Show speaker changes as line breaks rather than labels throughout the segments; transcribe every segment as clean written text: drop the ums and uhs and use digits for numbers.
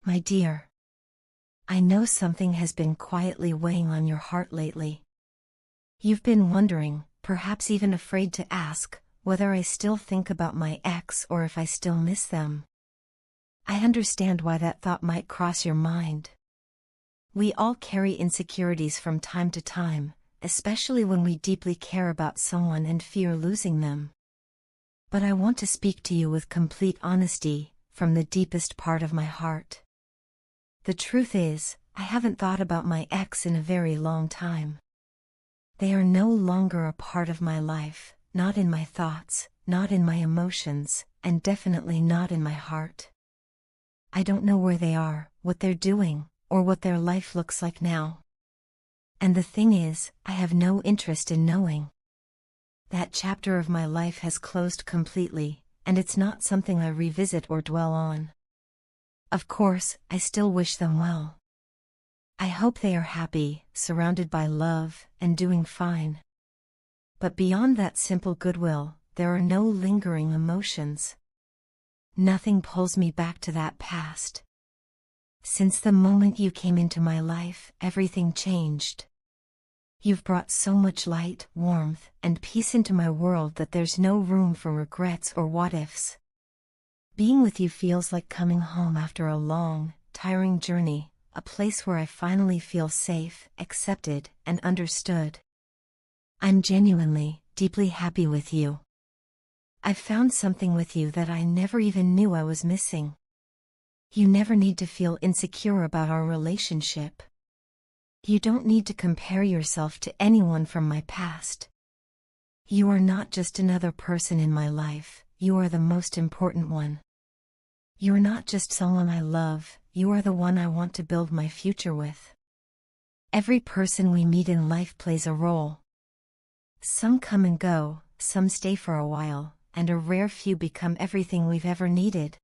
My dear, I know something has been quietly weighing on your heart lately. You've been wondering, perhaps even afraid to ask, whether I still think about my ex or if I still miss them. I understand why that thought might cross your mind. We all carry insecurities from time to time, especially when we deeply care about someone and fear losing them. But I want to speak to you with complete honesty, from the deepest part of my heart. The truth is, I haven't thought about my ex in a very long time. They are no longer a part of my life, not in my thoughts, not in my emotions, and definitely not in my heart. I don't know where they are, what they're doing, or what their life looks like now. And the thing is, I have no interest in knowing. That chapter of my life has closed completely, and it's not something I revisit or dwell on. Of course, I still wish them well. I hope they are happy, surrounded by love, and doing fine. But beyond that simple goodwill, there are no lingering emotions. Nothing pulls me back to that past. Since the moment you came into my life, everything changed. You've brought so much light, warmth, and peace into my world that there's no room for regrets or what-ifs. Being with you feels like coming home after a long, tiring journey, a place where I finally feel safe, accepted, and understood. I'm genuinely, deeply happy with you. I've found something with you that I never even knew I was missing. You never need to feel insecure about our relationship. You don't need to compare yourself to anyone from my past. You are not just another person in my life, you are the most important one. You're not just someone I love, you are the one I want to build my future with. Every person we meet in life plays a role. Some come and go, some stay for a while, and a rare few become everything we've ever needed.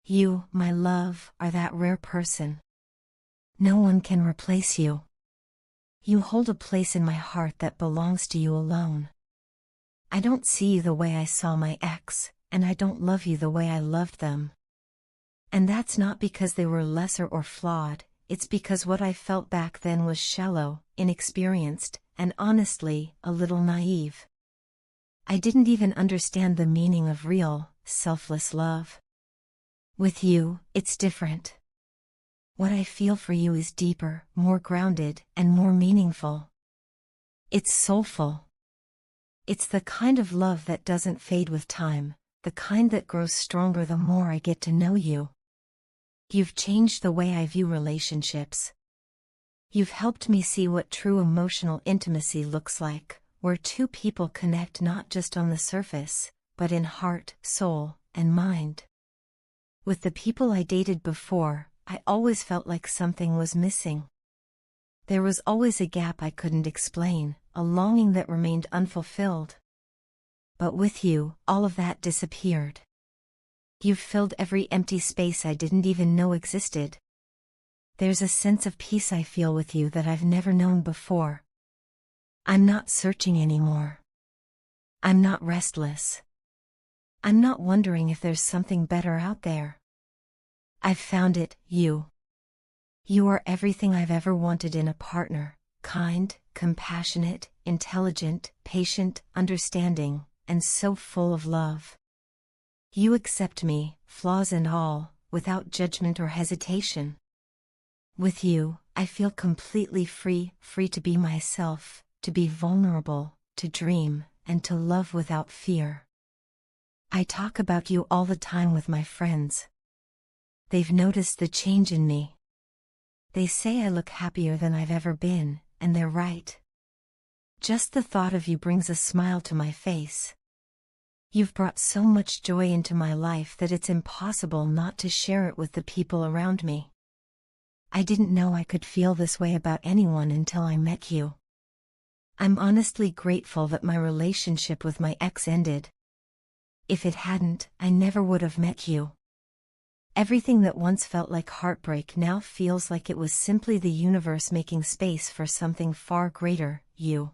You, my love, are that rare person. No one can replace you. You hold a place in my heart that belongs to you alone. I don't see you the way I saw my ex, and I don't love you the way I loved them. And that's not because they were lesser or flawed, it's because what I felt back then was shallow, inexperienced, and honestly, a little naive. I didn't even understand the meaning of real, selfless love. With you, it's different. What I feel for you is deeper, more grounded, and more meaningful. It's soulful. It's the kind of love that doesn't fade with time, the kind that grows stronger the more I get to know you. You've changed the way I view relationships. You've helped me see what true emotional intimacy looks like, where two people connect not just on the surface, but in heart, soul, and mind. With the people I dated before, I always felt like something was missing. There was always a gap I couldn't explain, a longing that remained unfulfilled. But with you, all of that disappeared. You've filled every empty space I didn't even know existed. There's a sense of peace I feel with you that I've never known before. I'm not searching anymore. I'm not restless. I'm not wondering if there's something better out there. I've found it, you. You are everything I've ever wanted in a partner, kind, compassionate, intelligent, patient, understanding, and so full of love. You accept me, flaws and all, without judgment or hesitation. With you, I feel completely free to be myself, to be vulnerable, to dream, and to love without fear. I talk about you all the time with my friends. They've noticed the change in me. They say I look happier than I've ever been, and they're right. Just the thought of you brings a smile to my face. You've brought so much joy into my life that it's impossible not to share it with the people around me. I didn't know I could feel this way about anyone until I met you. I'm honestly grateful that my relationship with my ex ended. If it hadn't, I never would have met you. Everything that once felt like heartbreak now feels like it was simply the universe making space for something far greater, you.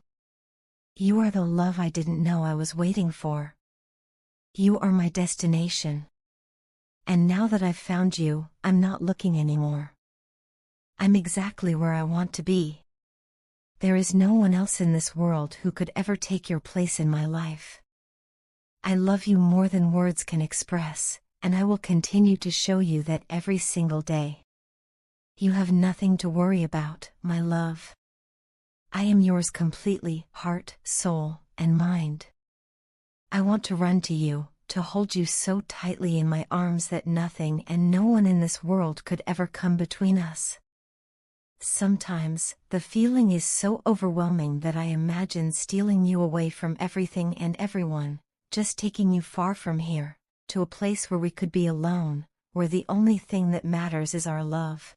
You are the love I didn't know I was waiting for. You are my destination. And now that I've found you, I'm not looking anymore. I'm exactly where I want to be. There is no one else in this world who could ever take your place in my life. I love you more than words can express, and I will continue to show you that every single day. You have nothing to worry about, my love. I am yours completely, heart, soul, and mind. I want to run to you, to hold you so tightly in my arms that nothing and no one in this world could ever come between us. Sometimes, the feeling is so overwhelming that I imagine stealing you away from everything and everyone, just taking you far from here, to a place where we could be alone, where the only thing that matters is our love.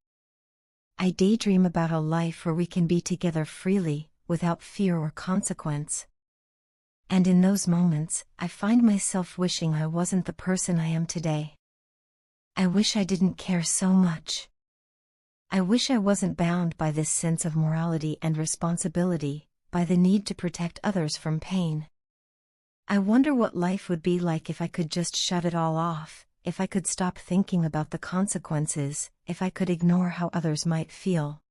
I daydream about a life where we can be together freely, without fear or consequence. And in those moments, I find myself wishing I wasn't the person I am today. I wish I didn't care so much. I wish I wasn't bound by this sense of morality and responsibility, by the need to protect others from pain. I wonder what life would be like if I could just shut it all off, if I could stop thinking about the consequences, if I could ignore how others might feel.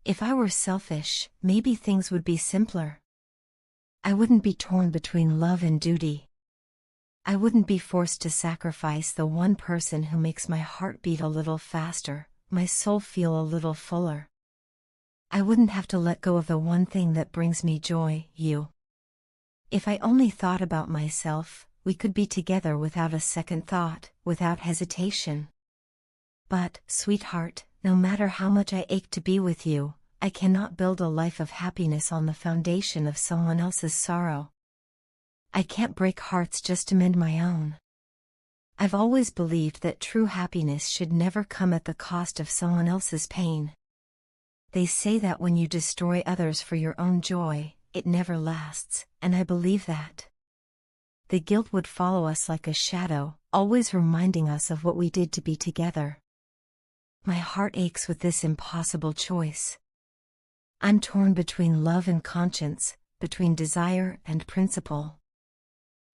If I were selfish, maybe things would be simpler. I wouldn't be torn between love and duty. I wouldn't be forced to sacrifice the one person who makes my heart beat a little faster, my soul feel a little fuller. I wouldn't have to let go of the one thing that brings me joy, you. If I only thought about myself, we could be together without a second thought, without hesitation. But, sweetheart, no matter how much I ache to be with you, I cannot build a life of happiness on the foundation of someone else's sorrow. I can't break hearts just to mend my own. I've always believed that true happiness should never come at the cost of someone else's pain. They say that when you destroy others for your own joy, it never lasts, and I believe that. The guilt would follow us like a shadow, always reminding us of what we did to be together. My heart aches with this impossible choice. I'm torn between love and conscience, between desire and principle.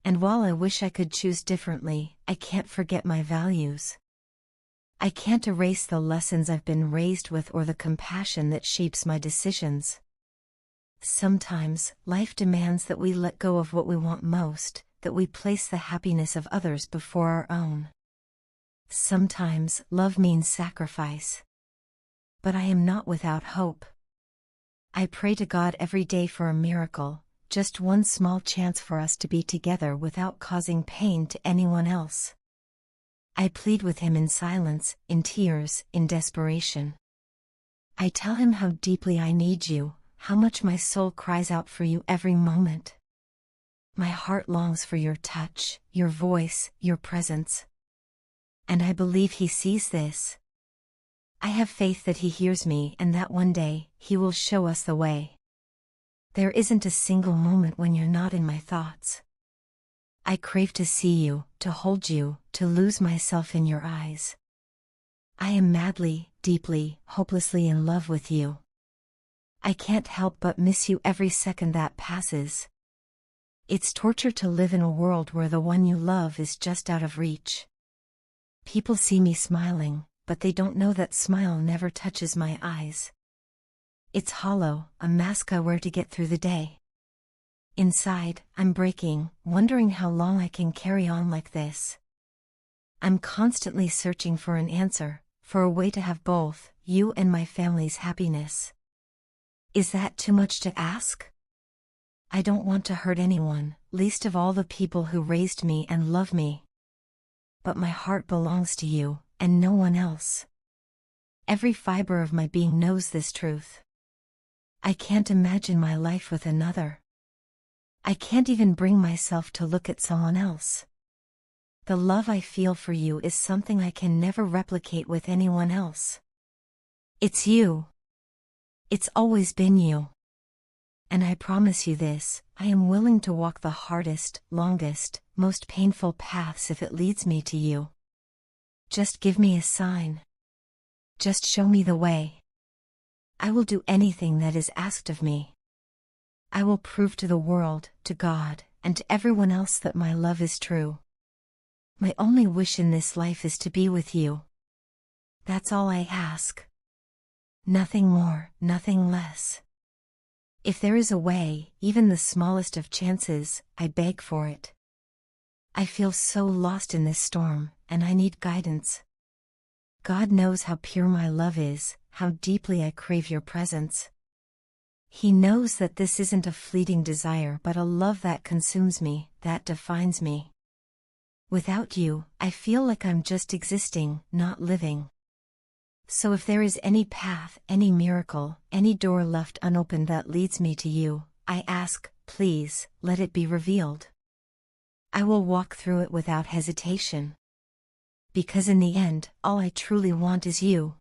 And while I wish I could choose differently, I can't forget my values. I can't erase the lessons I've been raised with or the compassion that shapes my decisions. Sometimes, life demands that we let go of what we want most, that we place the happiness of others before our own. Sometimes, love means sacrifice. But I am not without hope. I pray to God every day for a miracle, just one small chance for us to be together without causing pain to anyone else. I plead with him in silence, in tears, in desperation. I tell him how deeply I need you, how much my soul cries out for you every moment. My heart longs for your touch, your voice, your presence. And I believe he sees this. I have faith that he hears me and that one day, he will show us the way. There isn't a single moment when you're not in my thoughts. I crave to see you, to hold you, to lose myself in your eyes. I am madly, deeply, hopelessly in love with you. I can't help but miss you every second that passes. It's torture to live in a world where the one you love is just out of reach. People see me smiling, but they don't know that smile never touches my eyes. It's hollow, a mask I wear to get through the day. Inside, I'm breaking, wondering how long I can carry on like this. I'm constantly searching for an answer, for a way to have both, you and my family's happiness. Is that too much to ask? I don't want to hurt anyone, least of all the people who raised me and love me. But my heart belongs to you, and no one else. Every fiber of my being knows this truth. I can't imagine my life with another. I can't even bring myself to look at someone else. The love I feel for you is something I can never replicate with anyone else. It's you. It's always been you. And I promise you this, I am willing to walk the hardest, longest, most painful paths if it leads me to you. Just give me a sign. Just show me the way. I will do anything that is asked of me. I will prove to the world, to God, and to everyone else that my love is true. My only wish in this life is to be with you. That's all I ask. Nothing more, nothing less. If there is a way, even the smallest of chances, I beg for it. I feel so lost in this storm, and I need guidance. God knows how pure my love is, how deeply I crave your presence. He knows that this isn't a fleeting desire but a love that consumes me, that defines me. Without you, I feel like I'm just existing, not living. So if there is any path, any miracle, any door left unopened that leads me to you, I ask, please, let it be revealed. I will walk through it without hesitation. Because in the end, all I truly want is you.